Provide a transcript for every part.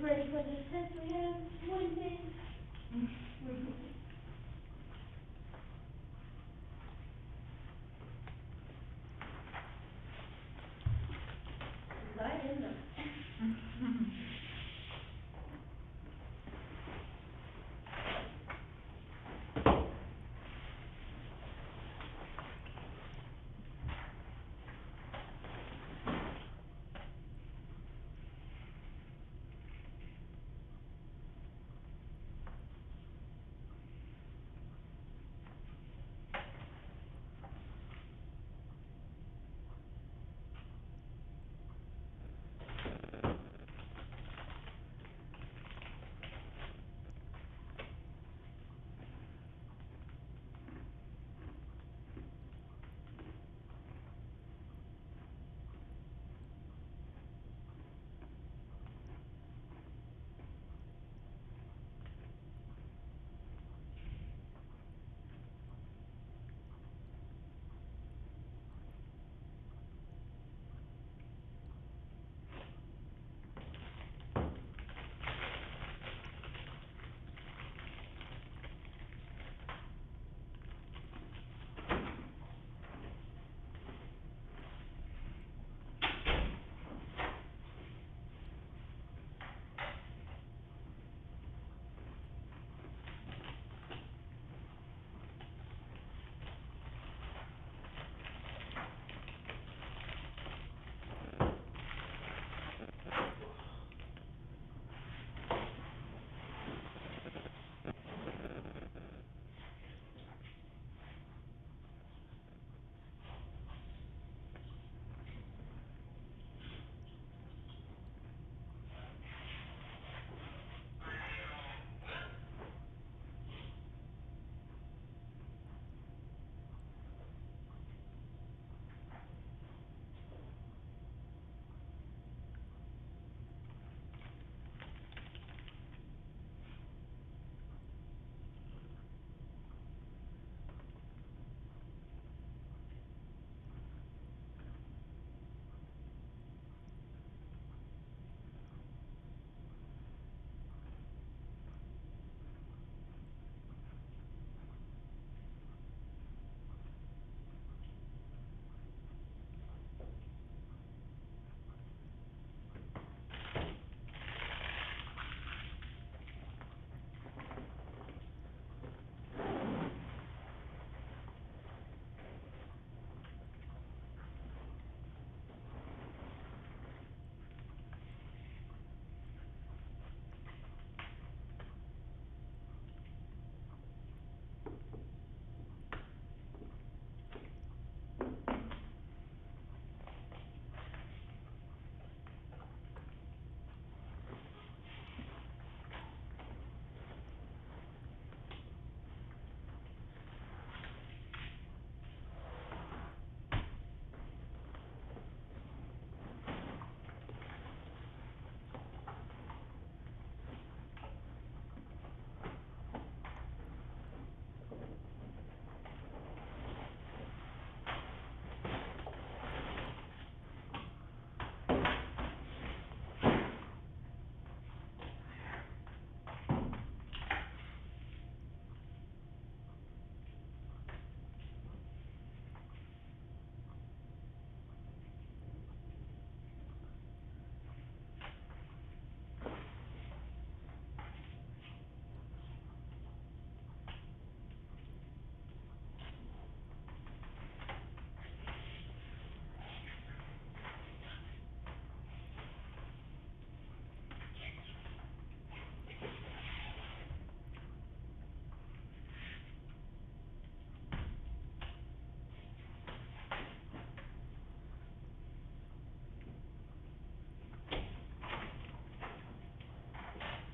ready for the test we have Wednesday? Cause I am not.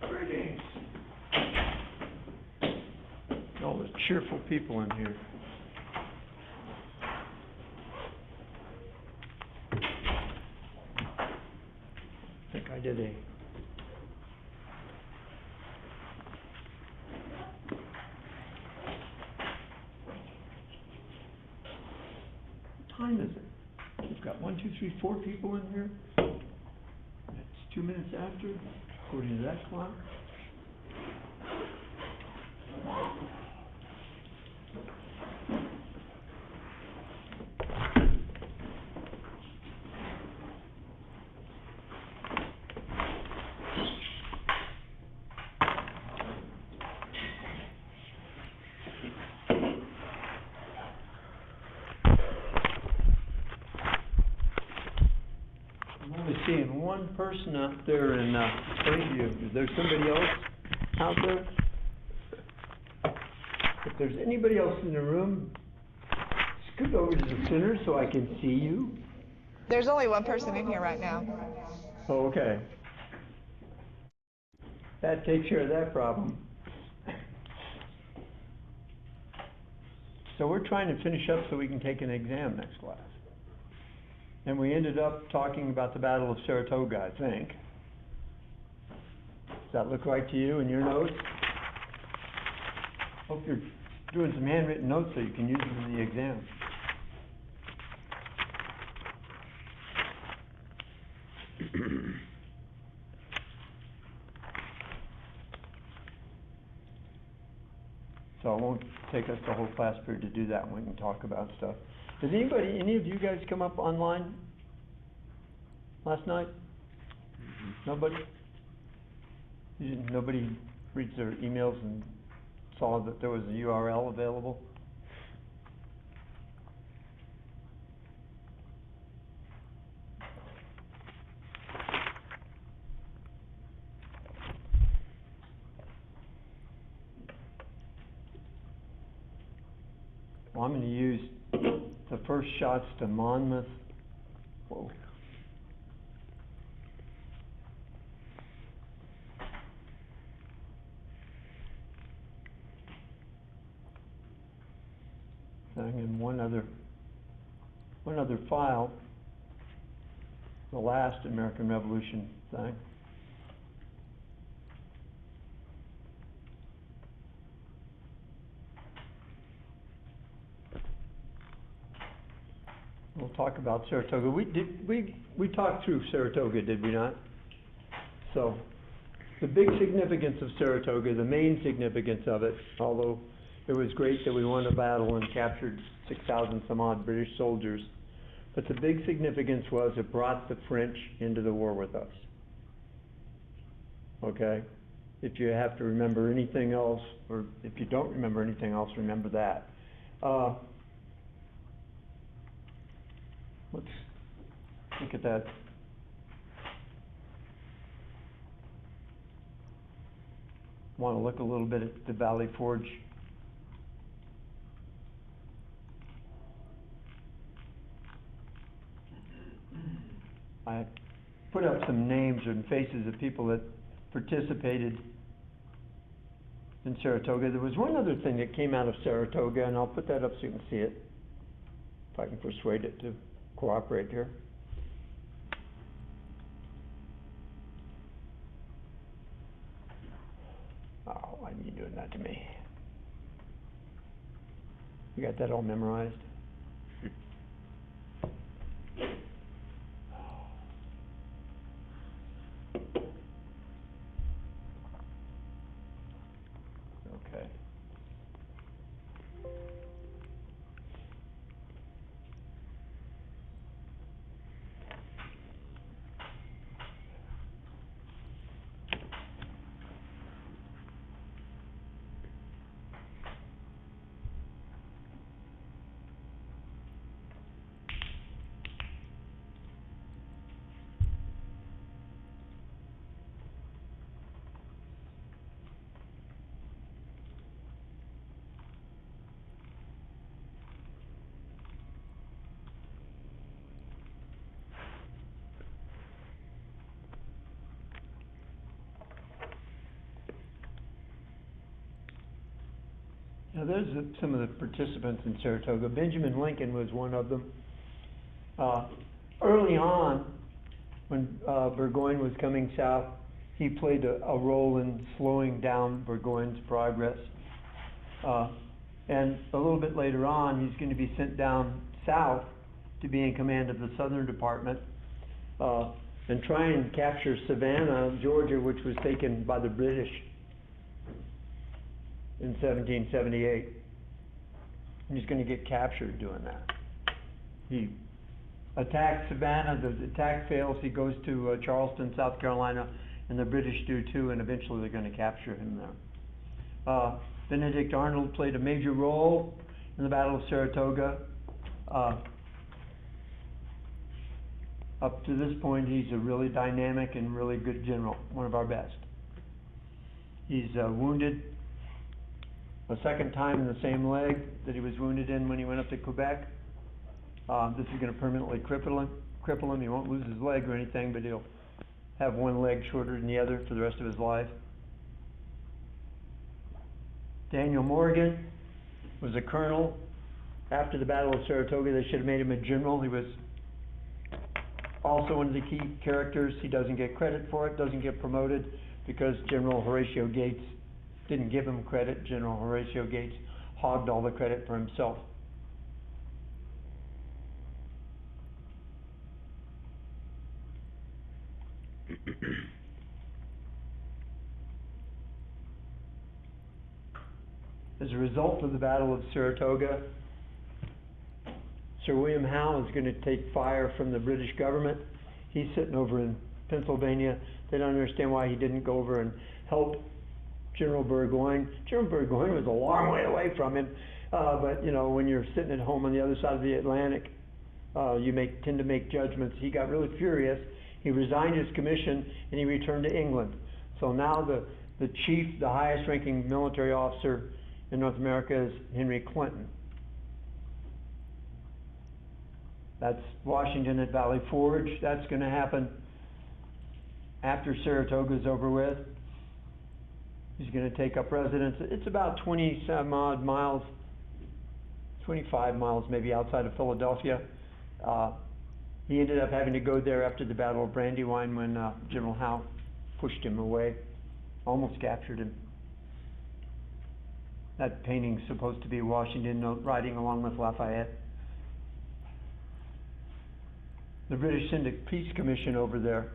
Greetings. All the cheerful people in here. I think I did a what time is it? We've got 1, 2, 3, 4 people in here. It's 2 minutes after. According to that clock. I'm only seeing one person out there in, Bayview. Is there somebody else out there? If there's anybody else in the room, scoot over to the center so I can see you. There's only one person in here right now. Oh, okay. That takes care of that problem. So we're trying to finish up so we can take an exam next class. And we ended up talking about the Battle of Saratoga, I think. Does that look right to you in your notes? Hope you're doing some handwritten notes so you can use them in the exam. So it won't take us the whole class period to do that, and we can talk about stuff. Did any of you guys come up online last night? Nobody? Nobody reads their emails and saw that there was a URL available? Well, I'm going to use the first shots to Monmouth. Whoa. Thing and one other file, the last American Revolution thing. We'll talk about Saratoga. We talked through Saratoga, did we not? So, the big significance of Saratoga, the main significance of it, although it was great that we won a battle and captured 6,000 some odd British soldiers, but the big significance was it brought the French into the war with us. Okay? If you have to remember anything else, or if you don't remember anything else, remember that. Let's look at that. Want to look a little bit at the Valley Forge. I put up some names and faces of people that participated in Saratoga. There was one other thing that came out of Saratoga, and I'll put that up so you can see it, if I can persuade it to cooperate here. Oh, why are you doing that to me? You got that all memorized? Okay. Now, there's some of the participants in Saratoga. Benjamin Lincoln was one of them. Early on, when Burgoyne was coming south, he played a role in slowing down Burgoyne's progress. And a little bit later on, he's going to be sent down south to be in command of the Southern Department. and try and capture Savannah, Georgia, which was taken by the British in 1778. And he's going to get captured doing that. He attacks Savannah, the attack fails, he goes to Charleston, South Carolina, and the British do too, and eventually they're going to capture him there. Benedict Arnold played a major role in the Battle of Saratoga. Up to this point, he's a really dynamic and really good general, one of our best. He's wounded a second time in the same leg that he was wounded in when he went up to Quebec. This is going to permanently cripple him. He won't lose his leg or anything, but he'll have one leg shorter than the other for the rest of his life. Daniel Morgan was a colonel. After the Battle of Saratoga, they should have made him a general. He was also one of the key characters. He doesn't get credit for it, doesn't get promoted, because General Horatio Gates didn't give him credit. General Horatio Gates hogged all the credit for himself. As a result of the Battle of Saratoga, Sir William Howe is going to take fire from the British government. He's sitting over in Pennsylvania. They don't understand why he didn't go over and help General Burgoyne. General Burgoyne was a long way away from him, but you know, when you're sitting at home on the other side of the Atlantic, you tend to make judgments. He got really furious. He resigned his commission and he returned to England. So now the chief, the highest ranking military officer in North America is Henry Clinton. That's Washington at Valley Forge. That's going to happen after Saratoga's over with. He's going to take up residence. It's about 20 some odd miles, 25 miles maybe outside of Philadelphia. He ended up having to go there after the Battle of Brandywine when General Howe pushed him away, almost captured him. That painting's supposed to be Washington riding along with Lafayette. The British sent a peace commission over there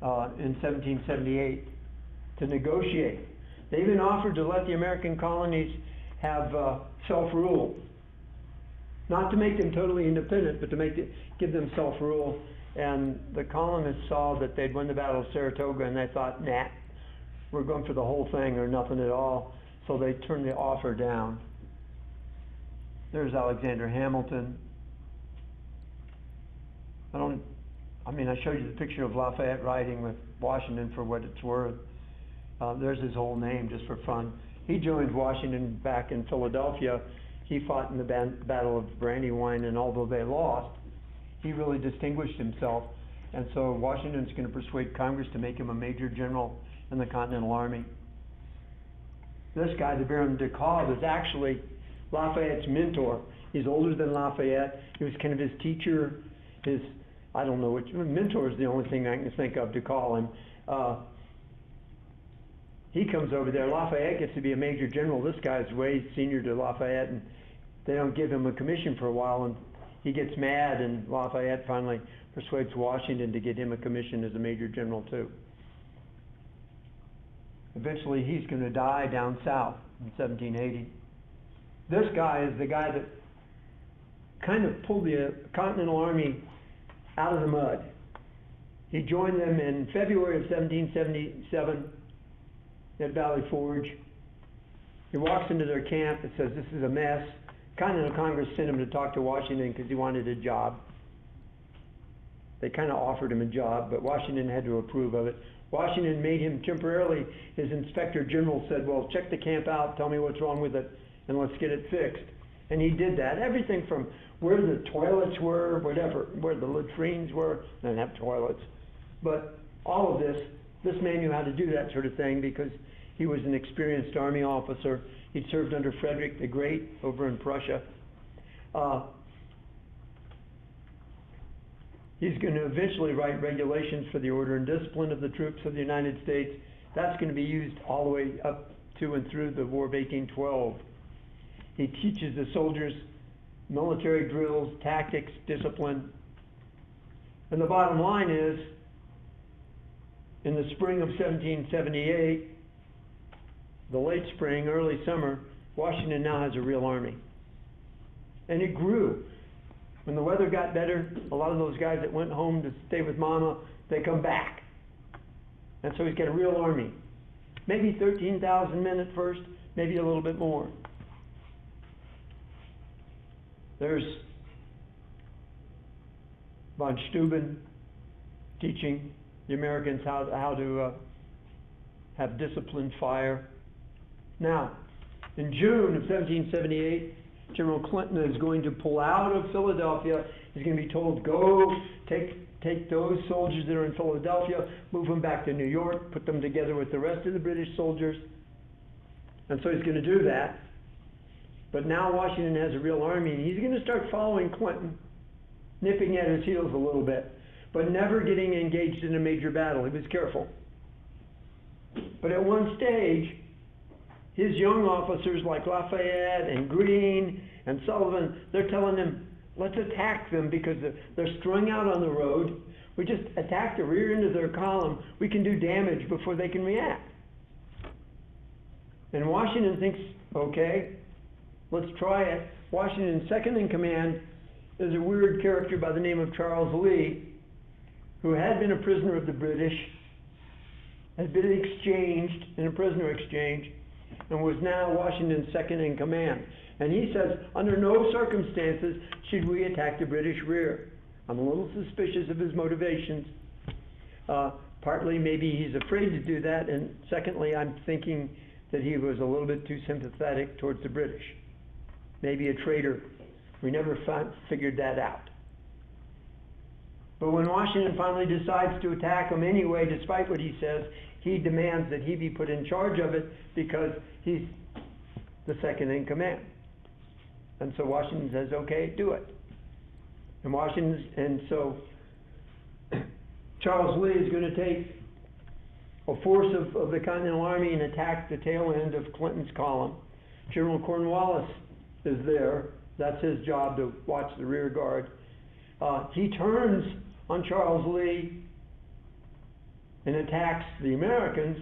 in 1778 to negotiate. They even offered to let the American colonies have self-rule. Not to make them totally independent, but to give them self-rule. And the colonists saw that they'd won the Battle of Saratoga, and they thought, nah, we're going for the whole thing or nothing at all. So they turned the offer down. There's Alexander Hamilton. I showed you the picture of Lafayette riding with Washington for what it's worth. There's his whole name just for fun. He joined Washington back in Philadelphia. He fought in the Battle of Brandywine, and although they lost, he really distinguished himself. And so Washington's going to persuade Congress to make him a major general in the Continental Army. This guy, the Baron de Kalb, is actually Lafayette's mentor. He's older than Lafayette. He was kind of his teacher, I don't know which, mentor is the only thing I can think of to call him. He comes over there. Lafayette gets to be a major general. This guy's way senior to Lafayette, and they don't give him a commission for a while, and he gets mad, and Lafayette finally persuades Washington to get him a commission as a major general too. Eventually he's going to die down south in 1780. This guy is the guy that kind of pulled the Continental Army out of the mud. He joined them in February of 1777 at Valley Forge. He walks into their camp and says, this is a mess. Continental Congress sent him to talk to Washington because he wanted a job. They kind of offered him a job, but Washington had to approve of it. Washington made him temporarily, his inspector general said, well, check the camp out, tell me what's wrong with it, and let's get it fixed. And he did that. Everything from where the toilets were, whatever, where the latrines were, they didn't have toilets. But all of this man knew how to do that sort of thing because he was an experienced army officer. He'd served under Frederick the Great over in Prussia. He's going to eventually write regulations for the order and discipline of the troops of the United States. That's going to be used all the way up to and through the War of 1812. He teaches the soldiers military drills, tactics, discipline. And the bottom line is, in the spring of 1778, the late spring, early summer, Washington now has a real army. And it grew. When the weather got better, a lot of those guys that went home to stay with Mama, they come back. And so he's got a real army. Maybe 13,000 men at first, maybe a little bit more. There's von Steuben teaching the Americans how to have disciplined fire. Now, in June of 1778, General Clinton is going to pull out of Philadelphia. He's going to be told, go take those soldiers that are in Philadelphia, move them back to New York, put them together with the rest of the British soldiers. And so he's going to do that. But now Washington has a real army, and he's going to start following Clinton, nipping at his heels a little bit, but never getting engaged in a major battle. He was careful. But at one stage, his young officers like Lafayette and Greene and Sullivan, they're telling him, let's attack them because they're strung out on the road. We just attack the rear end of their column. We can do damage before they can react. And Washington thinks, okay, let's try it. Washington's second in command is a weird character by the name of Charles Lee, who had been a prisoner of the British, had been exchanged in a prisoner exchange, and was now Washington's second in command. And he says, under no circumstances should we attack the British rear. I'm a little suspicious of his motivations. Partly maybe he's afraid to do that, and secondly, I'm thinking that he was a little bit too sympathetic towards the British. Maybe a traitor. We never figured that out. But when Washington finally decides to attack them anyway, despite what he says, he demands that he be put in charge of it because he's the second in command. And so Washington says, okay, do it. And so Charles Lee is going to take a force of the Continental Army and attack the tail end of Clinton's column. General Cornwallis is there. That's his job, to watch the rear guard. He turns on Charles Lee and attacks the Americans,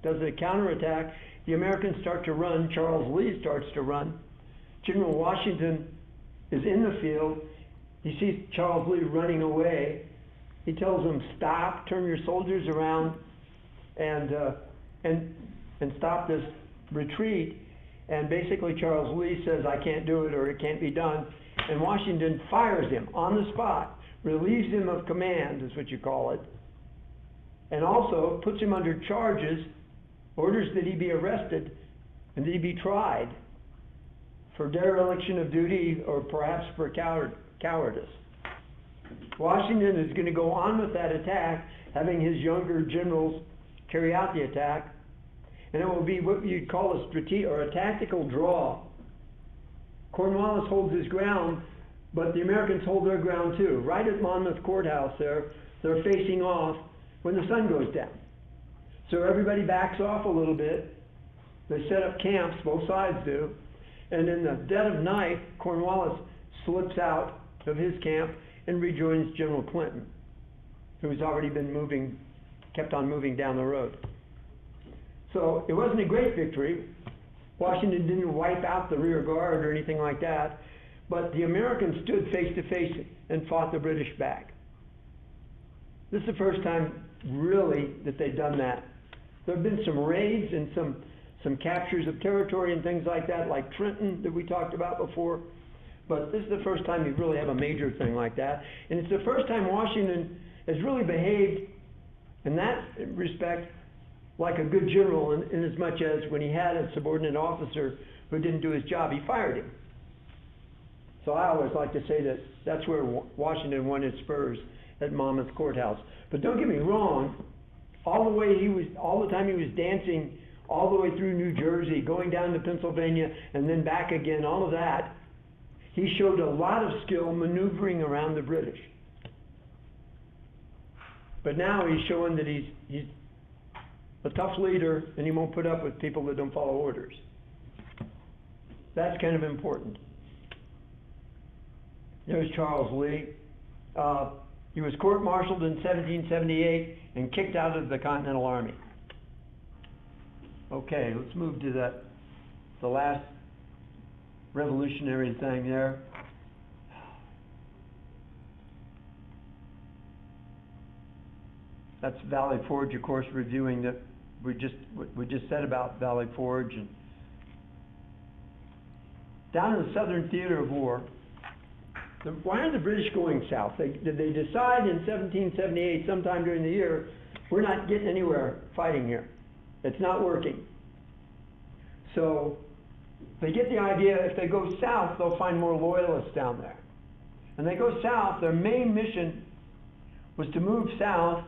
does a counterattack. The Americans start to run. Charles Lee starts to run. General Washington is in the field. He sees Charles Lee running away. He tells him, stop, turn your soldiers around, and stop this retreat. And basically Charles Lee says, I can't do it, or it can't be done. And Washington fires him on the spot, relieves him of command, is what you call it, and also puts him under charges, orders that he be arrested, and that he be tried for dereliction of duty or perhaps for cowardice. Washington is going to go on with that attack, having his younger generals carry out the attack, and it will be what you'd call a strategic or a tactical draw. Cornwallis holds his ground, but the Americans hold their ground too. Right at Monmouth Courthouse there, they're facing off when the sun goes down. So everybody backs off a little bit. They set up camps, both sides do. And in the dead of night, Cornwallis slips out of his camp and rejoins General Clinton, who's already been kept on moving down the road. So it wasn't a great victory. Washington didn't wipe out the rear guard or anything like that, but the Americans stood face to face and fought the British back. This is the first time really that they've done that. There have been some raids and some captures of territory and things like that, like Trenton that we talked about before, but this is the first time you really have a major thing like that. And it's the first time Washington has really behaved in that respect like a good general, in as much as when he had a subordinate officer who didn't do his job, he fired him. So I always like to say that that's where Washington won his spurs, at Monmouth Courthouse. But don't get me wrong, all the time he was dancing all the way through New Jersey, going down to Pennsylvania, and then back again, all of that, he showed a lot of skill maneuvering around the British. But now he's showing that he's a tough leader, and he won't put up with people that don't follow orders. That's kind of important. There's Charles Lee. He was court-martialed in 1778 and kicked out of the Continental Army. Okay, let's move to the last revolutionary thing there. That's Valley Forge, of course, reviewing what we just said about Valley Forge. And down in the Southern Theater of War, why are the British going south? Did they decide in 1778, sometime during the year, we're not getting anywhere fighting here. It's not working. So they get the idea if they go south, they'll find more loyalists down there. And they go south, their main mission was to move south,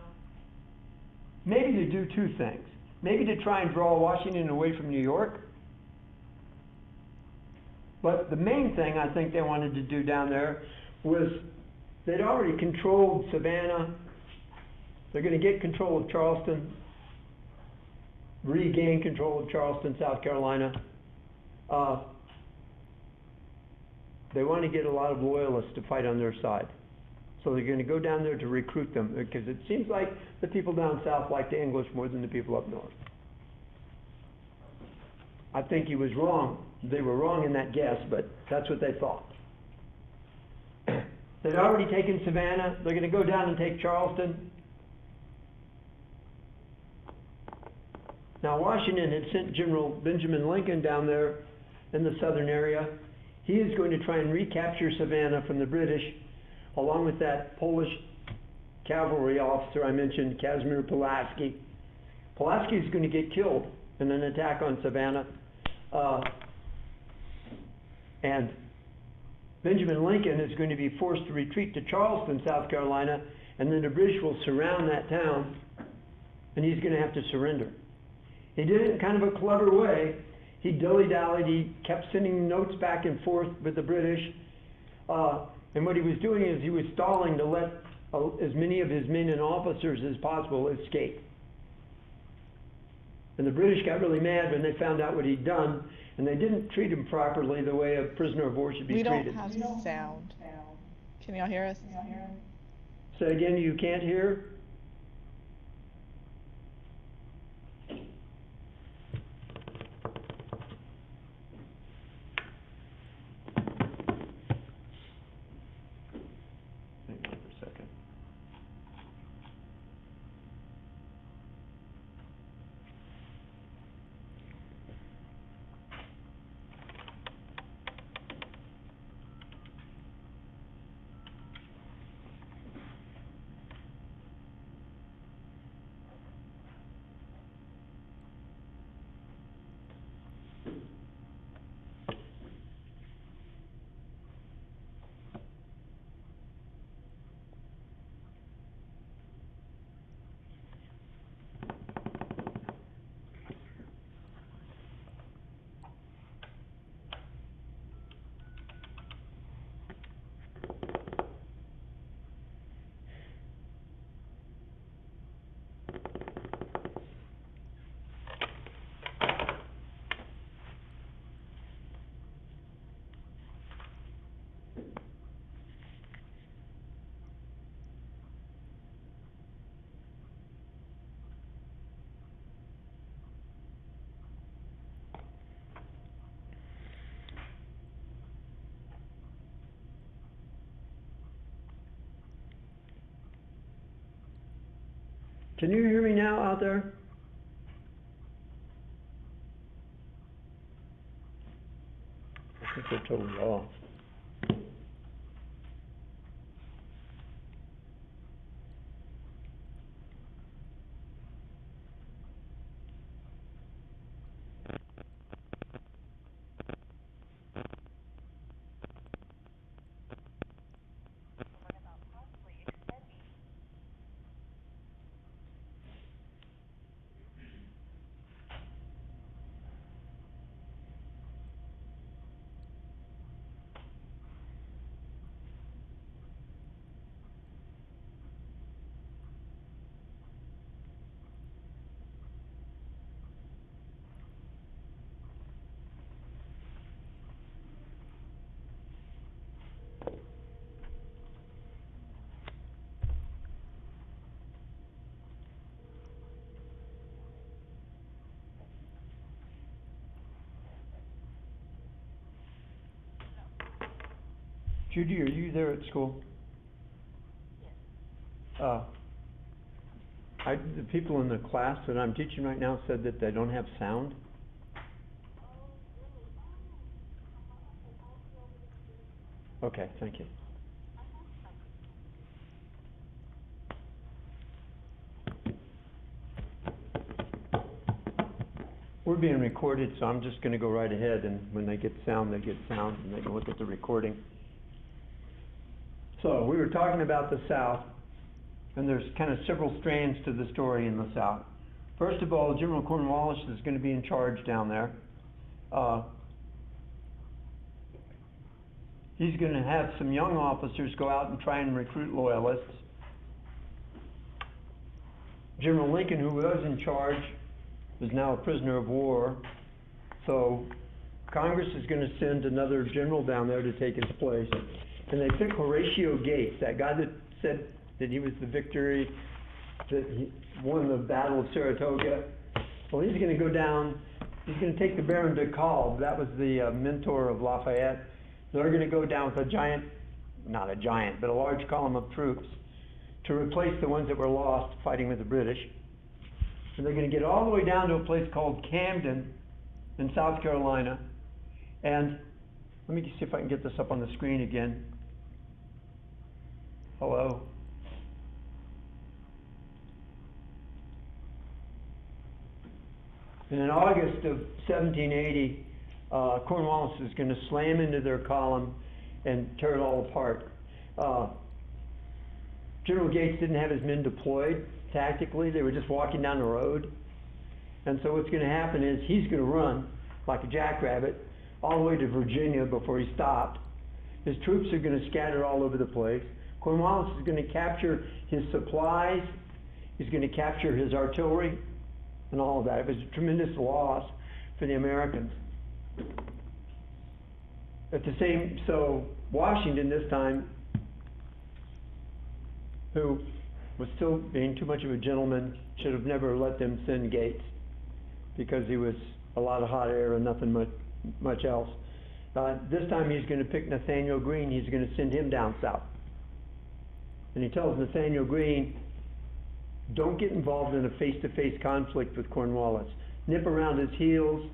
maybe to do two things. Maybe to try and draw Washington away from New York. But the main thing I think they wanted to do down there was they'd already controlled Savannah. They're going to get control of Charleston, regain control of Charleston, South Carolina. They want to get a lot of loyalists to fight on their side. So they're going to go down there to recruit them, because it seems like the people down south like the English more than the people up north. I think he was wrong. They were wrong in that guess, but that's what they thought. They'd already taken Savannah. They're going to go down and take Charleston. Now, Washington had sent General Benjamin Lincoln down there in the southern area. He is going to try and recapture Savannah from the British, along with that Polish cavalry officer I mentioned, Casimir Pulaski. Pulaski is going to get killed in an attack on Savannah. And Benjamin Lincoln is going to be forced to retreat to Charleston, South Carolina, and then the British will surround that town, and he's going to have to surrender. He did it in kind of a clever way. He dilly-dallied. He kept sending notes back and forth with the British. And what he was doing is he was stalling to let as many of his men and officers as possible escape. And the British got really mad when they found out what he'd done, and they didn't treat him properly the way a prisoner of war should be treated. We don't have sound. Can y'all hear us? Say again, you can't hear? Can you hear me now out there? I think they're totally off. Judy, are you there at school? Yes. The people in the class that I'm teaching right now said that they don't have sound. Okay, thank you. We're being recorded, so I'm just gonna go right ahead, and when they get sound, and they can look at the recording. So, we were talking about the South, and there's kind of several strands to the story in the South. First of all, General Cornwallis is gonna be in charge down there. He's gonna have some young officers go out and try and recruit loyalists. General Lincoln, who was in charge, is now a prisoner of war. So Congress is going to send another general down there to take his place. And they pick Horatio Gates, that guy that said that he was the victory, that he won the Battle of Saratoga. Well, he's going to go down, he's going to take the Baron de Kalb, that was the mentor of Lafayette. They're going to go down with a giant, not a giant, but a large column of troops to replace the ones that were lost fighting with the British. And they're going to get all the way down to a place called Camden in South Carolina. And let me see if I can get this up on the screen again. Hello? And in August of 1780, Cornwallis is going to slam into their column and tear it all apart. General Gates didn't have his men deployed tactically, they were just walking down the road. And so what's going to happen is he's going to run like a jackrabbit all the way to Virginia before he stopped. His troops are going to scatter all over the place. Cornwallis is going to capture his supplies, he's going to capture his artillery and all of that. It was a tremendous loss for the Americans. So Washington this time, who was still being too much of a gentleman, should have never let them send Gates, because he was a lot of hot air and nothing much else. This time he's going to pick Nathaniel Greene, he's going to send him down south. And he tells Nathaniel Greene, don't get involved in a face-to-face conflict with Cornwallis. Nip around his heels,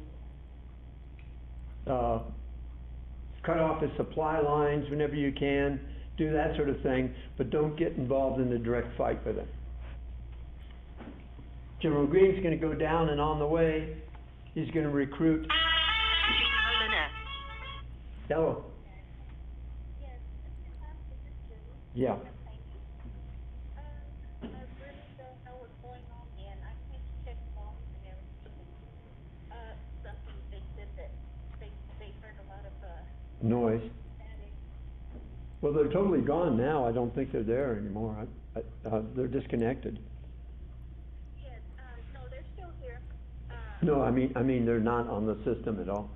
cut off his supply lines whenever you can, do that sort of thing, but don't get involved in a direct fight with him. General Greene's going to go down, and on the way, he's going to recruit. Hello. Yeah. Noise. Well, they're totally gone now. I don't think they're there anymore. They're disconnected. Yes, no, they're still here. No, I mean they're not on the system at all.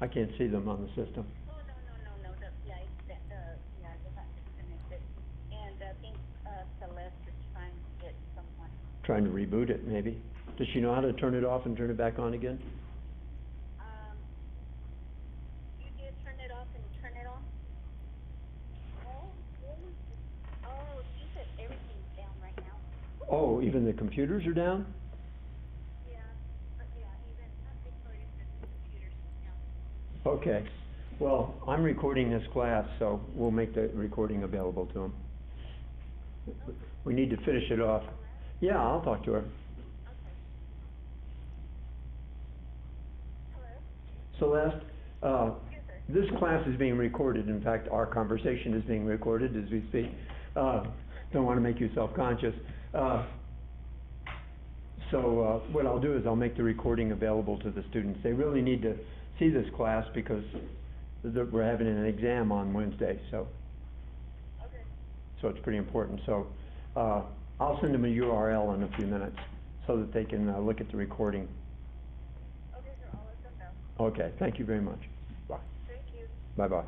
I can't see them on the system. Oh, no. They're not disconnected. And I think Celeste is trying to get someone. Trying to reboot it, maybe. Does she know how to turn it off and turn it back on again? You did turn it off and turn it on? Oh, she said everything's down right now. Oh, even the computers are down? Yeah, even Victoria said the computer's down. Okay. Well, I'm recording this class, so we'll make the recording available to them. We need to finish it off. Yeah, I'll talk to her. Celeste, this class is being recorded. In fact, our conversation is being recorded as we speak. Don't want to make you self-conscious. So what I'll do is I'll make the recording available to the students. They really need to see this class because we're having an exam on Wednesday, so it's pretty important. So I'll send them a URL in a few minutes so that they can look at the recording. Okay, thank you very much. Bye. Thank you. Bye-bye.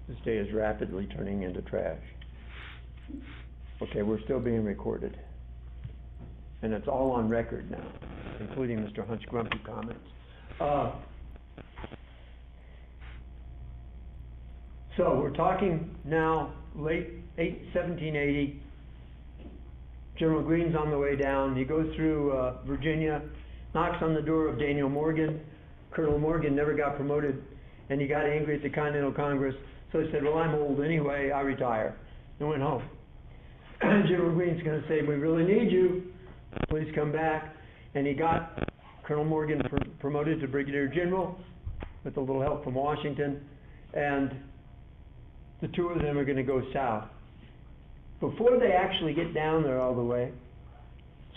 This day is rapidly turning into trash. Okay, we're still being recorded. And it's all on record now, including Mr. Hunt's grumpy comments. So we're talking now late 1780. General Greene's on the way down. He goes through Virginia, knocks on the door of Daniel Morgan. Colonel Morgan never got promoted, and he got angry at the Continental Congress. So he said, well, I'm old anyway, I retire, and went home. General Greene's going to say, we really need you, please come back. And he got Colonel Morgan promoted to Brigadier General with a little help from Washington, and the two of them are going to go south. Before they actually get down there all the way,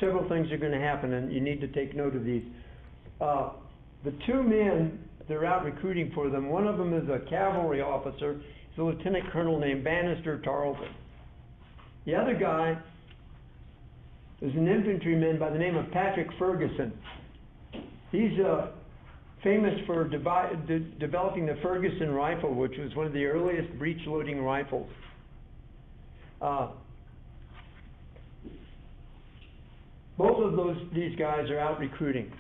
several things are going to happen, and you need to take note of these. The two men they're out recruiting for them, one of them is a cavalry officer. He's a lieutenant colonel named Bannister Tarleton. The other guy is an infantryman by the name of Patrick Ferguson. He's famous for developing the Ferguson rifle, which was one of the earliest breech-loading rifles. Both of these guys are out recruiting.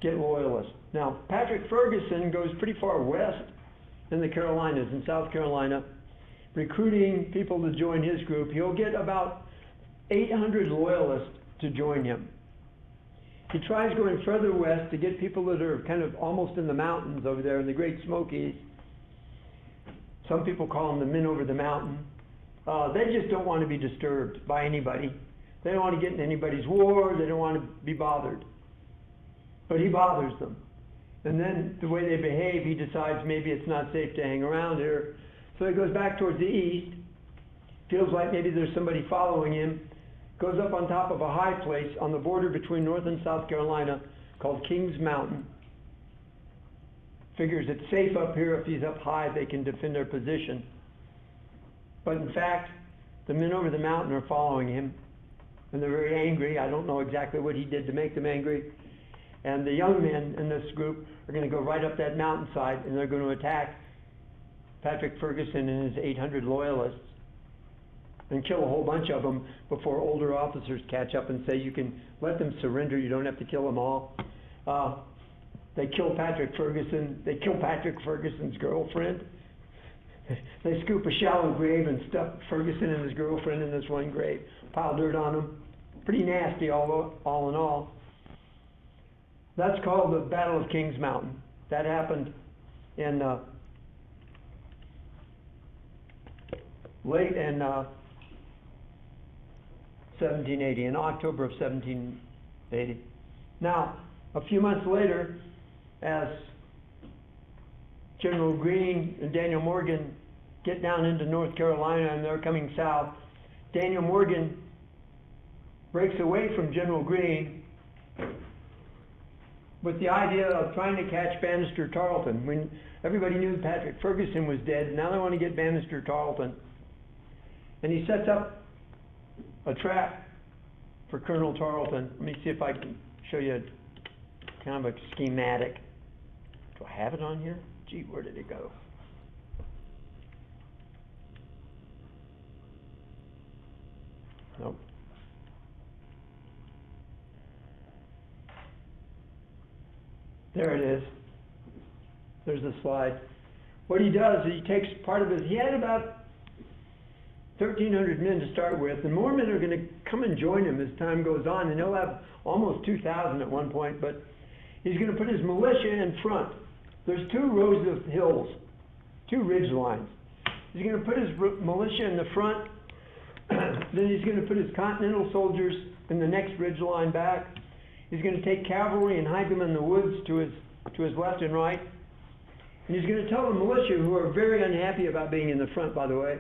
Get loyalists. Now, Patrick Ferguson goes pretty far west in the Carolinas, in South Carolina, recruiting people to join his group. He'll get about 800 loyalists to join him. He tries going further west to get people that are kind of almost in the mountains over there in the Great Smokies. Some people call them the men over the mountain. They just don't want to be disturbed by anybody. They don't want to get in anybody's war. They don't want to be bothered. But he bothers them. And then the way they behave, he decides maybe it's not safe to hang around here. So he goes back towards the east, feels like maybe there's somebody following him, goes up on top of a high place on the border between North and South Carolina called Kings Mountain. Figures it's safe up here. If he's up high, they can defend their position. But in fact, the men over the mountain are following him, and they're very angry. I don't know exactly what he did to make them angry. And the young men in this group are going to go right up that mountainside, and they're going to attack Patrick Ferguson and his 800 loyalists and kill a whole bunch of them before older officers catch up and say, you can let them surrender, you don't have to kill them all. They kill Patrick Ferguson. They kill Patrick Ferguson's girlfriend. They scoop a shallow grave and stuff Ferguson and his girlfriend in this one grave, pile dirt on them. Pretty nasty all in all. That's called the Battle of Kings Mountain. That happened in late in 1780, in October of 1780. Now, a few months later, as General Greene and Daniel Morgan get down into North Carolina and they're coming south, Daniel Morgan breaks away from General Greene with the idea of trying to catch Bannister Tarleton. When everybody knew Patrick Ferguson was dead, now they want to get Bannister Tarleton. And he sets up a trap for Colonel Tarleton. Let me see if I can show you kind of a schematic. Do I have it on here? Gee, where did it go? Nope. There it is. There's the slide. What he does is he takes part of his, he had about 1,300 men to start with, and more men are going to come and join him as time goes on, and he'll have almost 2,000 at one point, but he's going to put his militia in front. There's two rows of hills, two ridge lines. He's going to put his militia in the front, then he's going to put his Continental soldiers in the next ridge line back. He's going to take cavalry and hide them in the woods to his left and right. And he's going to tell the militia, who are very unhappy about being in the front, by the way,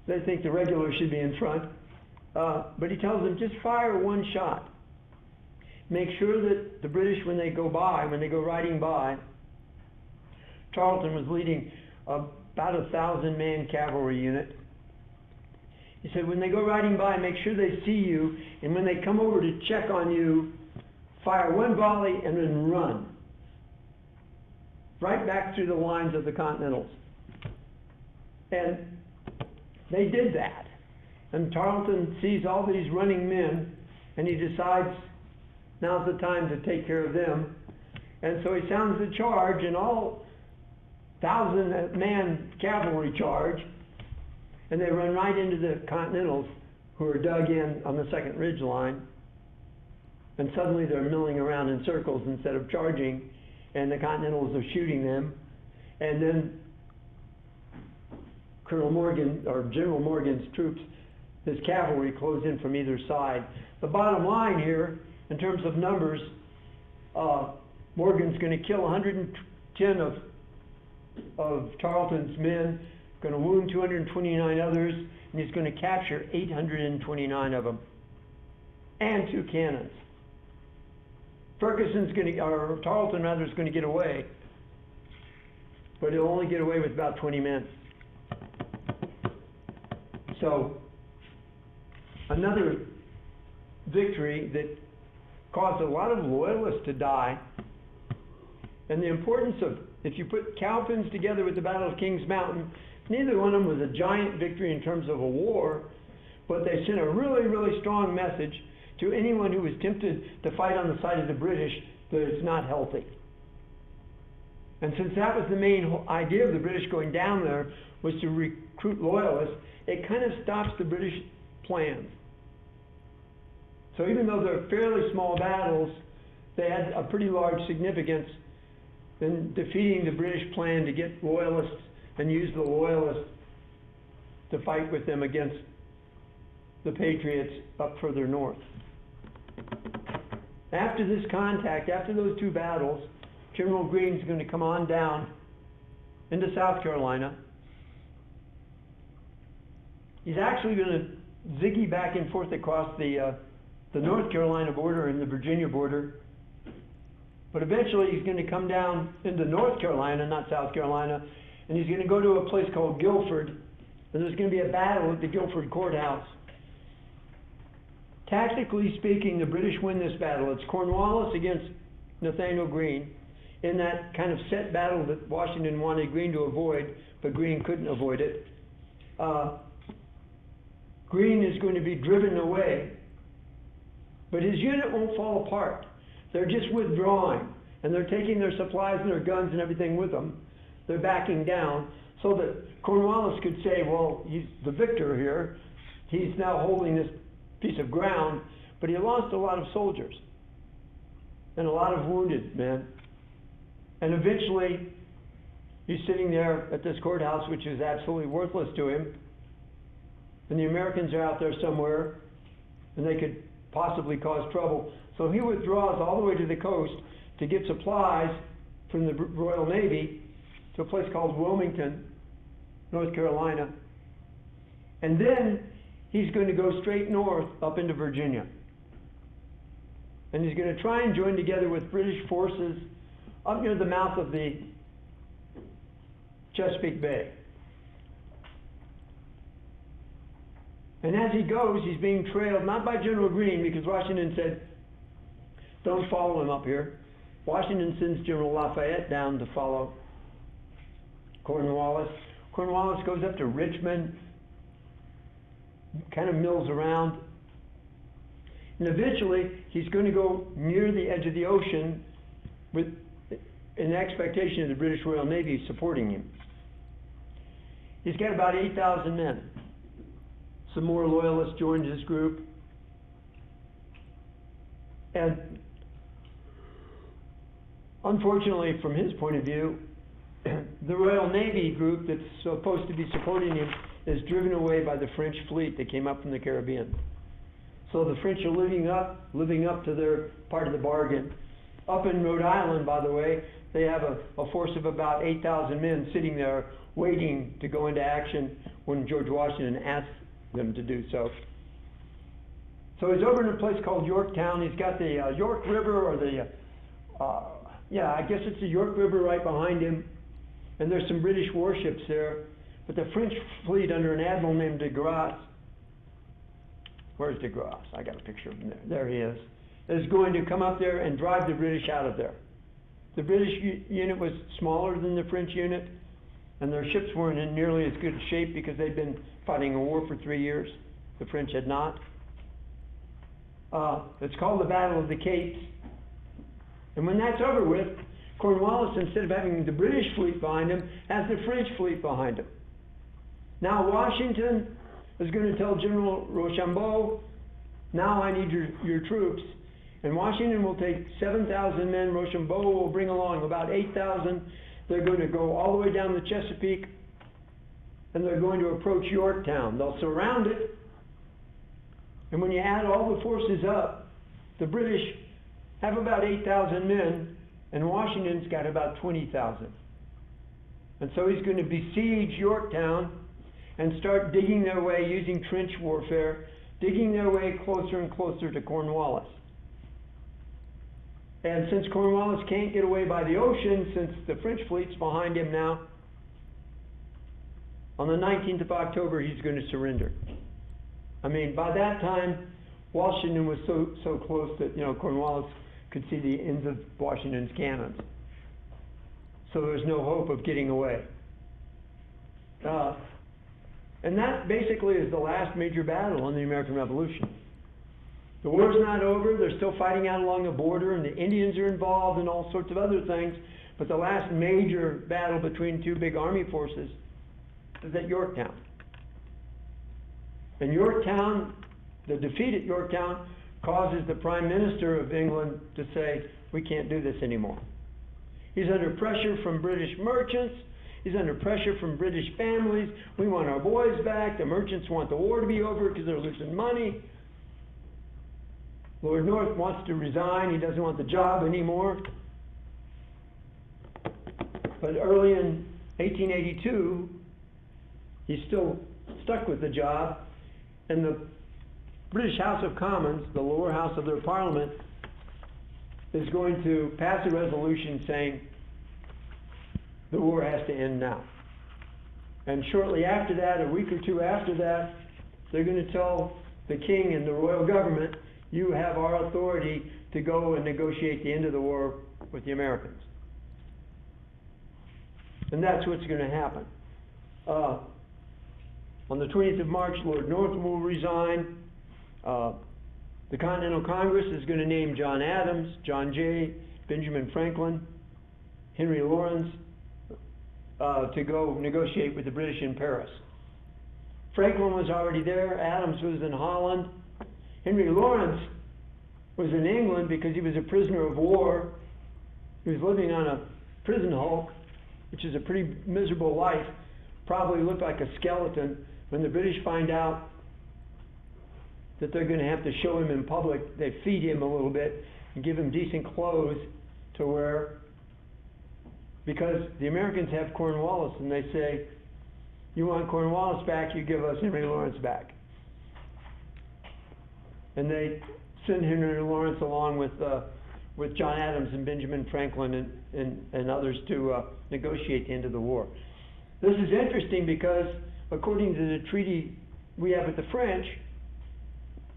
they think the regulars should be in front. But he tells them, just fire one shot. Make sure that the British, when they go riding by, Tarleton was leading about 1,000-man cavalry unit. He said, when they go riding by, make sure they see you, and when they come over to check on you, fire one volley and then run. Right back through the lines of the Continentals. And they did that. And Tarleton sees all these running men, and he decides Now's the time to take care of them. And so he sounds the charge, and all 1,000-man cavalry charge, and they run right into the Continentals, who are dug in on the second ridge line. And suddenly they're milling around in circles instead of charging, and the Continentals are shooting them. And then Colonel Morgan, or General Morgan's troops, his cavalry close in from either side. The bottom line here, in terms of numbers, Morgan's going to kill 110 of Tarleton's men, going to wound 229 others, and he's going to capture 829 of them, and 2 cannons. Tarleton rather, is going to get away, but he'll only get away with about 20 men. So, another victory that caused a lot of loyalists to die. And the importance of, if you put Cowpens together with the Battle of Kings Mountain, neither one of them was a giant victory in terms of a war, but they sent a really, really strong message to anyone who was tempted to fight on the side of the British that it's not healthy. And since that was the main idea of the British going down there, was to recruit loyalists, it kind of stops the British plans. So even though they're fairly small battles, they had a pretty large significance in defeating the British plan to get loyalists and use the loyalists to fight with them against the Patriots up further north. After this contact, after those 2 battles, General Greene's going to come on down into South Carolina. He's actually going to ziggy back and forth across the North Carolina border and the Virginia border. But eventually he's going to come down into North Carolina, not South Carolina, and he's going to go to a place called Guilford, and there's going to be a battle at the Guilford Courthouse. Tactically speaking, the British win this battle. It's Cornwallis against Nathanael Greene in that kind of set battle that Washington wanted Greene to avoid, but Greene couldn't avoid it. Greene is going to be driven away, but his unit won't fall apart. They're just withdrawing, and they're taking their supplies and their guns and everything with them. They're backing down so that Cornwallis could say, well, he's the victor here. He's now holding this piece of ground, but he lost a lot of soldiers and a lot of wounded men. And eventually, he's sitting there at this courthouse, which is absolutely worthless to him, and the Americans are out there somewhere, and they could possibly cause trouble. So he withdraws all the way to the coast to get supplies from the Royal Navy to a place called Wilmington, North Carolina. And then he's going to go straight north up into Virginia. And he's going to try and join together with British forces up near the mouth of the Chesapeake Bay. And as he goes, he's being trailed, not by General Greene, because Washington said, don't follow him up here. Washington sends General Lafayette down to follow Cornwallis. Cornwallis goes up to Richmond, kind of mills around. And eventually, he's going to go near the edge of the ocean with an expectation of the British Royal Navy supporting him. He's got about 8,000 men. Some more loyalists joined his group. And unfortunately, from his point of view, the Royal Navy group that's supposed to be supporting him is driven away by the French fleet that came up from the Caribbean. So the French are living up to their part of the bargain. Up in Rhode Island, by the way, they have a force of about 8,000 men sitting there waiting to go into action when George Washington asked them to do so. So he's over in a place called Yorktown. He's got the York River, or the, I guess it's the York River right behind him. And there's some British warships there. But the French fleet under an admiral named de Grasse, where's de Grasse? I got a picture of him there. There he is going to come up there and drive the British out of there. The British unit was smaller than the French unit, and their ships weren't in nearly as good shape because they'd been fighting a war for 3 years. The French had not. It's called the Battle of the Capes. And when that's over with, Cornwallis, instead of having the British fleet behind him, has the French fleet behind him. Now Washington is going to tell General Rochambeau, now I need your troops. And Washington will take 7,000 men. Rochambeau will bring along about 8,000. They're going to go all the way down the Chesapeake, and they're going to approach Yorktown. They'll surround it. And when you add all the forces up, the British have about 8,000 men, and Washington's got about 20,000. And so he's going to besiege Yorktown and start digging their way, using trench warfare, digging their way closer and closer to Cornwallis. And since Cornwallis can't get away by the ocean, since the French fleet's behind him now, on the 19th of October, he's going to surrender. I mean, by that time, Washington was so close that, Cornwallis could see the ends of Washington's cannons. So there was no hope of getting away. And that basically is the last major battle in the American Revolution. The war's not over. They're still fighting out along the border, and the Indians are involved and all sorts of other things. But the last major battle between two big army forces is at Yorktown. And Yorktown, the defeat at Yorktown, causes the Prime Minister of England to say, we can't do this anymore. He's under pressure from British merchants. He's under pressure from British families. We want our boys back. The merchants want the war to be over because they're losing money. Lord North wants to resign. He doesn't want the job anymore. But early in 1882, he's still stuck with the job. And the British House of Commons, the lower house of their parliament, is going to pass a resolution saying the war has to end now. And shortly after that, a week or two after that, they're going to tell the king and the royal government, you have our authority to go and negotiate the end of the war with the Americans. And that's what's going to happen. On the 20th of March, Lord North will resign. The Continental Congress is going to name John Adams, John Jay, Benjamin Franklin, Henry Lawrence to go negotiate with the British in Paris. Franklin was already there. Adams was in Holland. Henry Lawrence was in England because he was a prisoner of war. He was living on a prison hulk, which is a pretty miserable life. Probably looked like a skeleton. When the British find out that they're going to have to show him in public, they feed him a little bit and give him decent clothes to wear, because the Americans have Cornwallis, and they say, you want Cornwallis back, you give us Henry Lawrence back. And they send Henry Lawrence along with John Adams and Benjamin Franklin and others to negotiate the end of the war. This is interesting because according to the treaty we have with the French,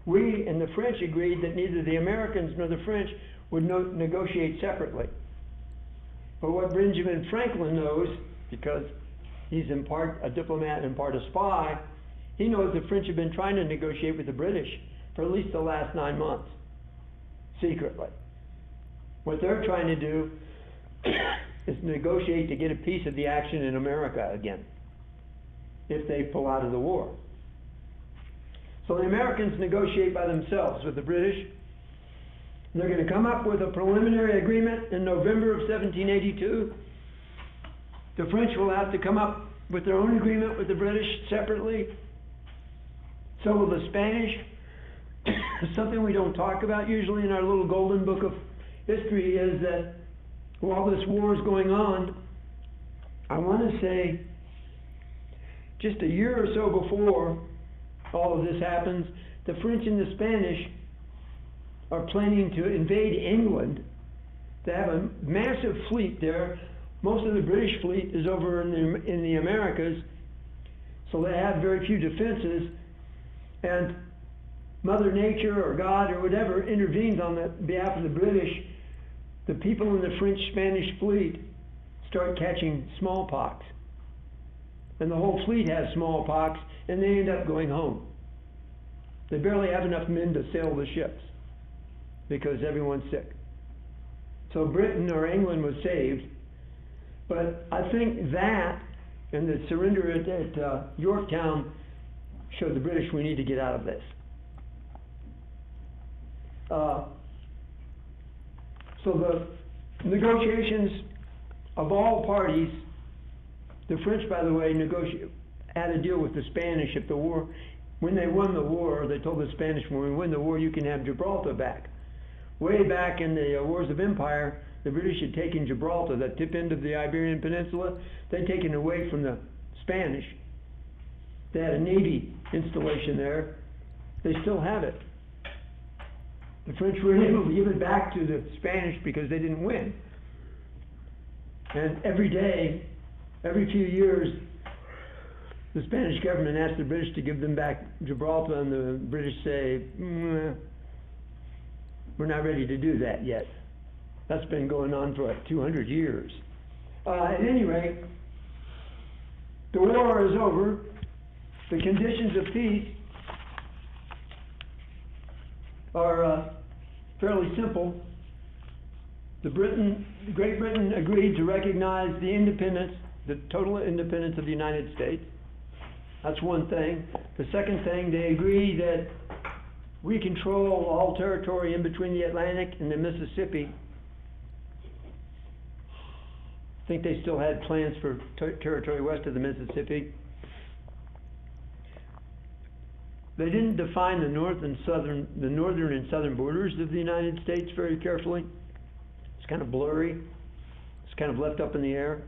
we and the French agreed that neither the Americans nor the French would negotiate separately. But what Benjamin Franklin knows, because he's in part a diplomat and in part a spy, he knows the French have been trying to negotiate with the British for at least the last 9 months, secretly. What they're trying to do is negotiate to get a piece of the action in America again, if they pull out of the war. So the Americans negotiate by themselves with the British. They're going to come up with a preliminary agreement in November of 1782. The French will have to come up with their own agreement with the British separately. So will the Spanish. Something we don't talk about usually in our little golden book of history is that while this war is going on, I want to say just a year or so before all of this happens, the French and the Spanish are planning to invade England, to have a massive fleet there. Most of the British fleet is over in the Americas, so they have very few defenses, and Mother Nature or God or whatever intervenes on the behalf of the British. The people in the French-Spanish fleet start catching smallpox, and the whole fleet has smallpox, and they end up going home. They barely have enough men to sail the ships. because everyone's sick. So Britain or England was saved, but I think that and the surrender at Yorktown showed the British we need to get out of this. So the negotiations of all parties, the French, by the way, had a deal with the Spanish if the war, when they won the war, they told the Spanish, when we win the war, you can have Gibraltar back. Way back in the Wars of Empire, the British had taken Gibraltar, that tip end of the Iberian Peninsula, they'd taken it away from the Spanish. They had a Navy installation there. They still have it. The French were able to give it back to the Spanish because they didn't win. And every day, every few years, the Spanish government asked the British to give them back Gibraltar, and the British say, we're not ready to do that yet. That's been going on for like 200 years. At any rate, the war is over. The conditions of peace are fairly simple. Great Britain agreed to recognize the independence, the total independence of the United States. That's one thing. The second thing, they agree that we control all territory in between the Atlantic and the Mississippi. I think they still had plans for territory west of the Mississippi. They didn't define the northern and southern borders of the United States very carefully. It's kind of blurry. It's kind of left up in the air.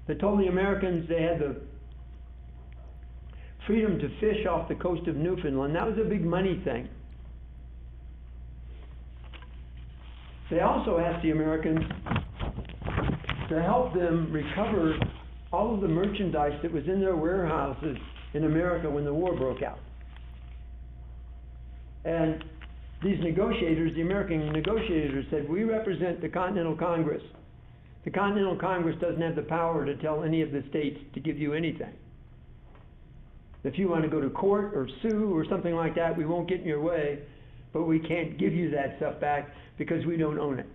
They told the Americans they had the freedom to fish off the coast of Newfoundland. That was a big money thing. They also asked the Americans to help them recover all of the merchandise that was in their warehouses in America when the war broke out. And these negotiators, the American negotiators, said, we represent the Continental Congress. The Continental Congress doesn't have the power to tell any of the states to give you anything. If you want to go to court or sue or something like that, we won't get in your way, but we can't give you that stuff back because we don't own it.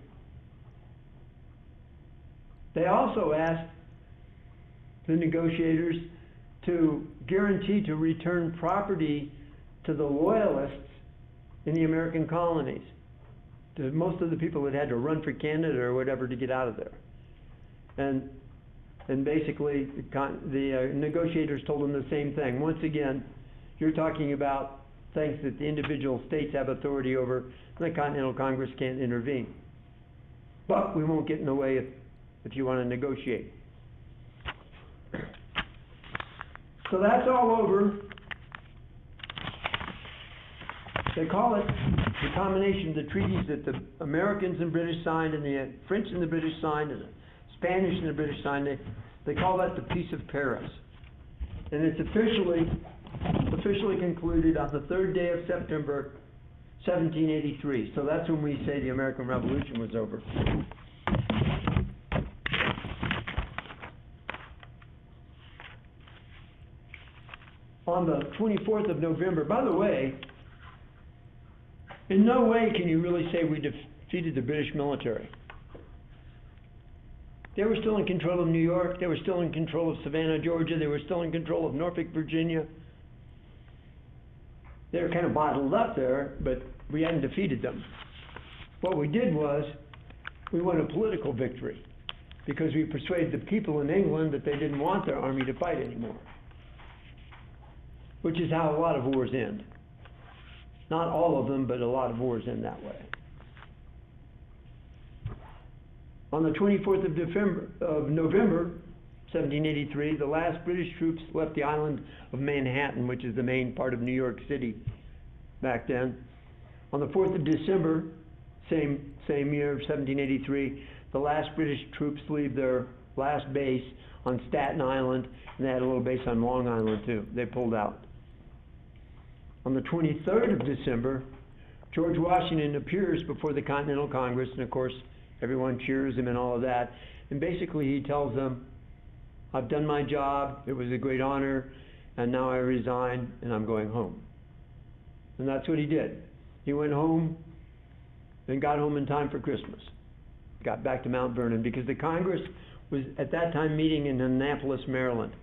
They also asked the negotiators to guarantee to return property to the Loyalists in the American colonies, to most of the people that had to run for Canada or whatever to get out of there. And basically, the negotiators told them the same thing. Once again, you're talking about things that the individual states have authority over, and the Continental Congress can't intervene. But we won't get in the way if you want to negotiate. So that's all over. They call it the combination of the treaties that the Americans and British signed, and the French and the British signed, and the Spanish and the British signed. They call that the Peace of Paris. And it's officially concluded on the 3rd day of September, 1783. So that's when we say the American Revolution was over. On the 24th of November, by the way, in no way can you really say we defeated the British military. They were still in control of New York. They were still in control of Savannah, Georgia. They were still in control of Norfolk, Virginia. They were kind of bottled up there, but we hadn't defeated them. What we did was we won a political victory because we persuaded the people in England that they didn't want their army to fight anymore, which is how a lot of wars end. Not all of them, but a lot of wars end that way. On the 24th of November, 1783, the last British troops left the island of Manhattan, which is the main part of New York City back then. On the 4th of December, same year, 1783, the last British troops leave their last base on Staten Island, and they had a little base on Long Island too. They pulled out. On the 23rd of December, George Washington appears before the Continental Congress, and of course, everyone cheers him and all of that. And basically, he tells them, I've done my job, it was a great honor, and now I resign, and I'm going home. And that's what he did. He went home and got home in time for Christmas. Got back to Mount Vernon because the Congress was at that time meeting in Annapolis, Maryland.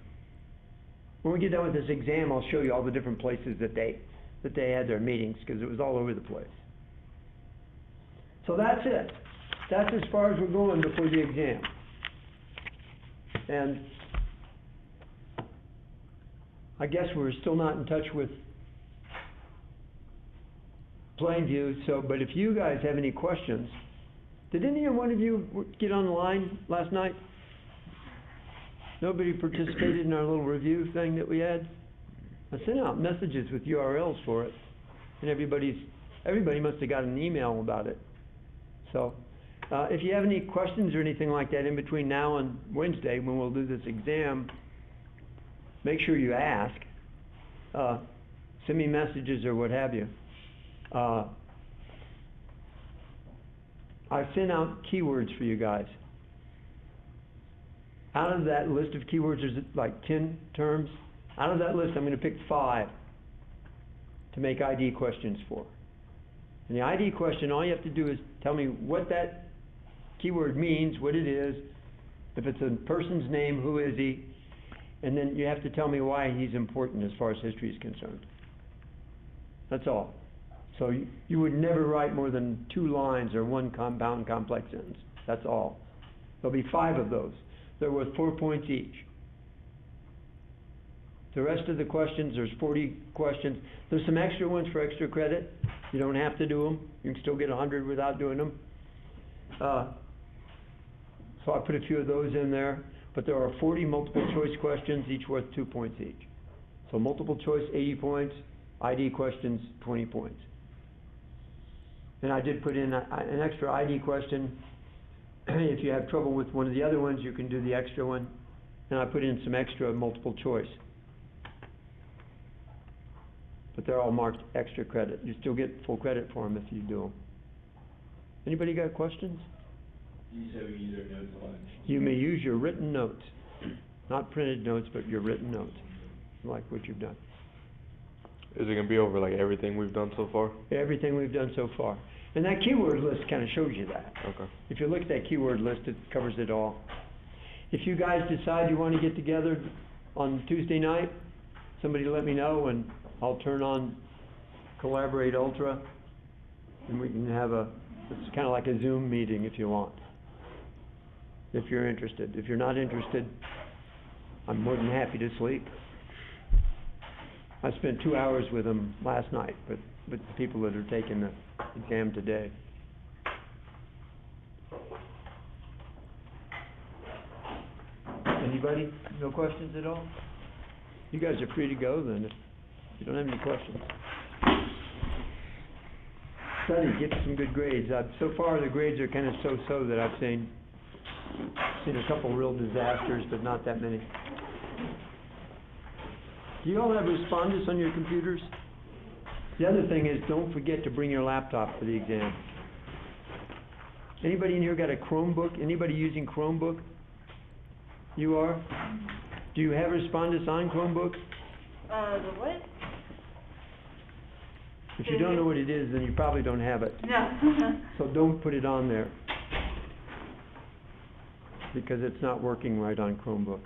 When we get done with this exam, I'll show you all the different places that they had their meetings, because it was all over the place. So that's it. That's as far as we're going before the exam. And I guess we're still not in touch with Plainview, but if you guys have any questions, did any one of you get online last night? Nobody participated in our little review thing that we had? I sent out messages with URLs for it, and everybody must have got an email about it. So, if you have any questions or anything like that in between now and Wednesday, when we'll do this exam, make sure you ask. Send me messages or what have you. I sent out keywords for you guys. Out of that list of keywords, there's like 10 terms. Out of that list, I'm going to pick 5 to make ID questions for. And the ID question, all you have to do is tell me what that keyword means, what it is, if it's a person's name, who is he, and then you have to tell me why he's important as far as history is concerned. That's all. So you would never write more than 2 lines or 1 compound complex sentence. That's all. There'll be 5 of those. They're worth 4 points each. The rest of the questions, there's 40 questions. There's some extra ones for extra credit. You don't have to do them. You can still get 100 without doing them. So I put a few of those in there. But there are 40 multiple choice questions, each worth 2 points each. So multiple choice, 80 points. ID questions, 20 points. And I did put in an extra ID question. If you have trouble with one of the other ones, you can do the extra one. And I put in some extra multiple choice. But they're all marked extra credit. You still get full credit for them if you do them. Anybody got questions? You said we use our notes on. You may use your written notes. Not printed notes, but your written notes. Like what you've done. Is it going to be over like everything we've done so far? Everything we've done so far. And that keyword list kind of shows you that. Okay. If you look at that keyword list, it covers it all. If you guys decide you want to get together on Tuesday night, somebody let me know and I'll turn on Collaborate Ultra and we can have it's kind of like a Zoom meeting if you want. If you're interested. If you're not interested, I'm more than happy to sleep. I spent 2 hours with them last night, but with the people that are taking the exam today. Anybody? No questions at all? You guys are free to go then, if you don't have any questions. Study, get some good grades. So far the grades are kind of so-so that I've seen a couple real disasters, but not that many. Do you all have Respondus on your computers? The other thing is, don't forget to bring your laptop for the exam. Anybody in here got a Chromebook? Anybody using Chromebook? You are? Do you have Respondus on Chromebook? The what? If you don't know what it is, then you probably don't have it. No. So don't put it on there. Because it's not working right on Chromebook.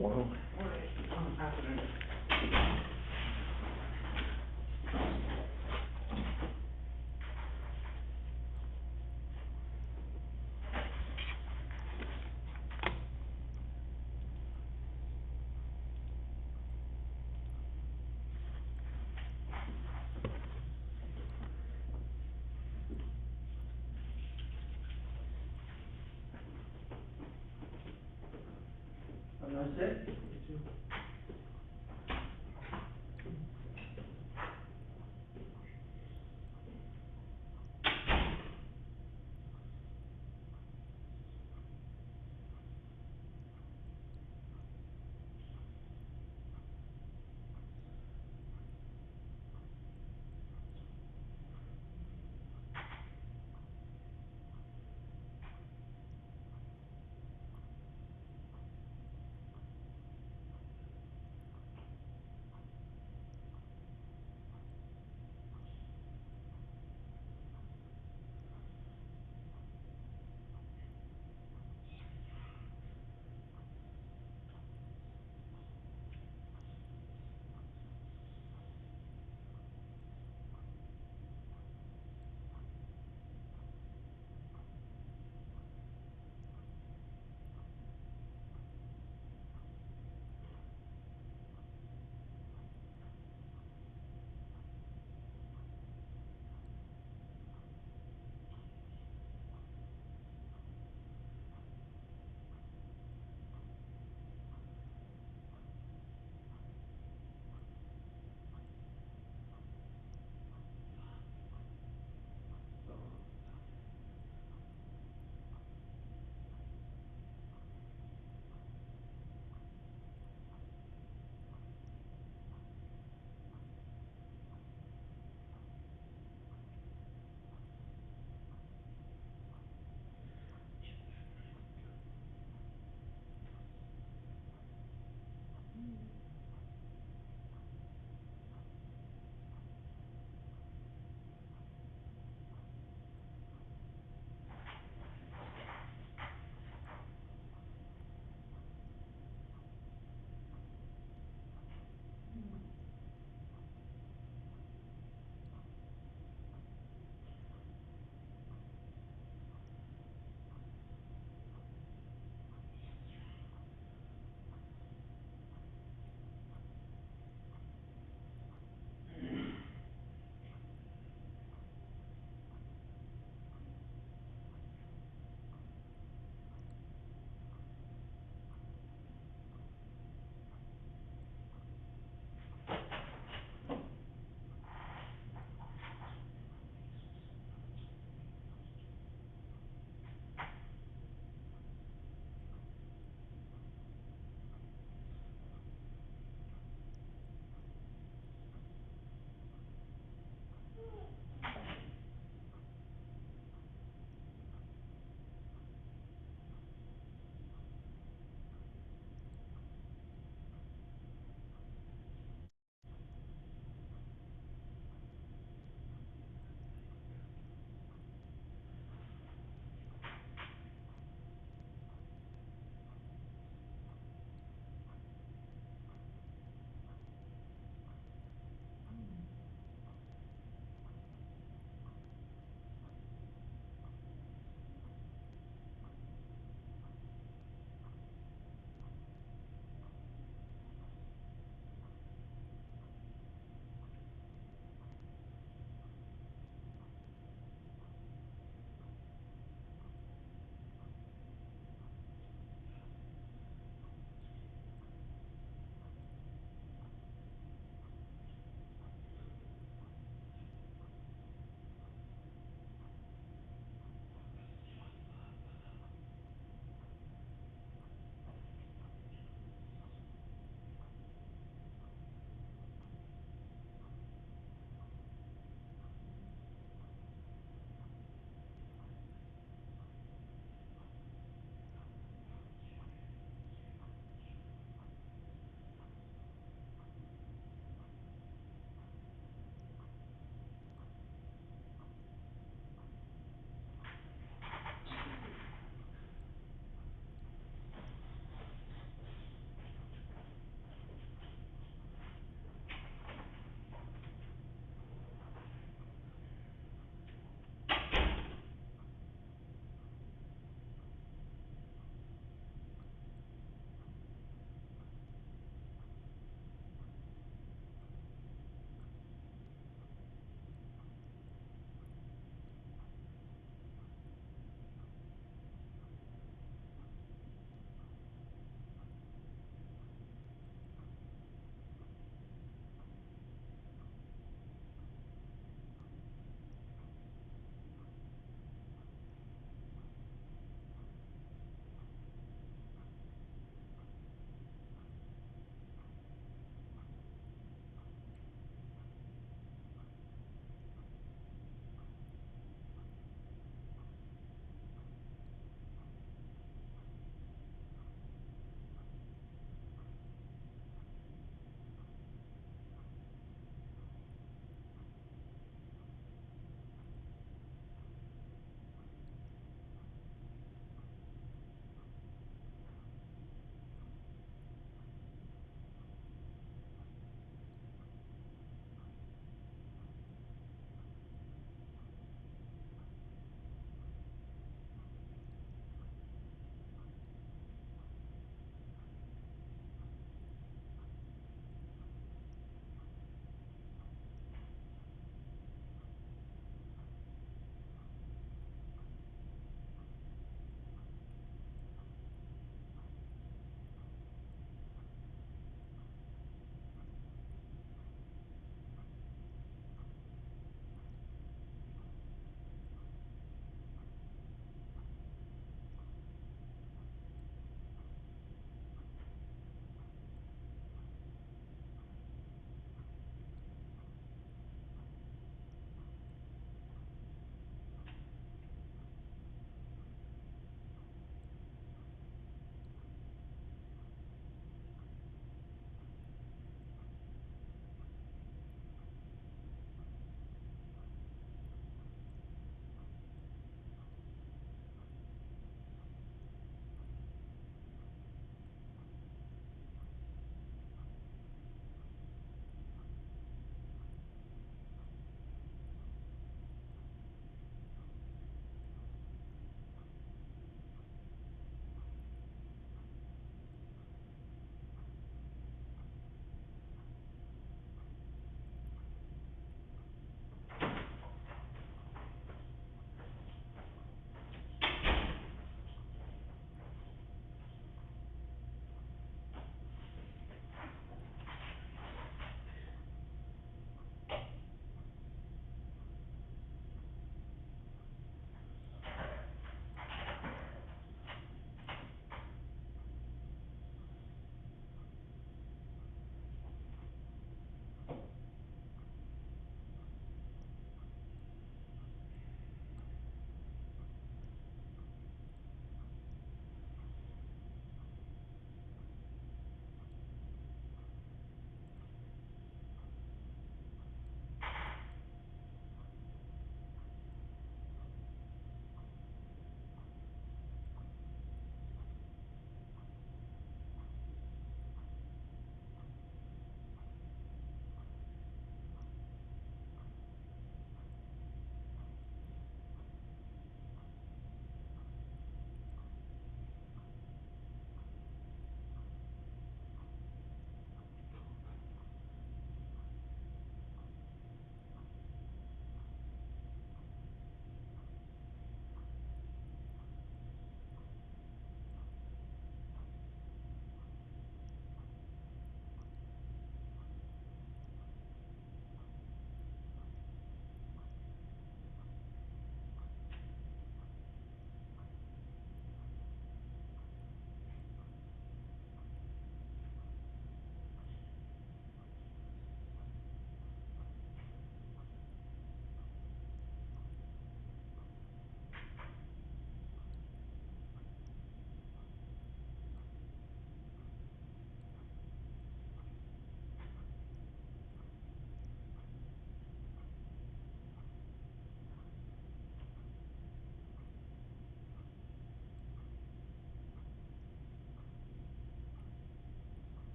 Hello? I'm not set.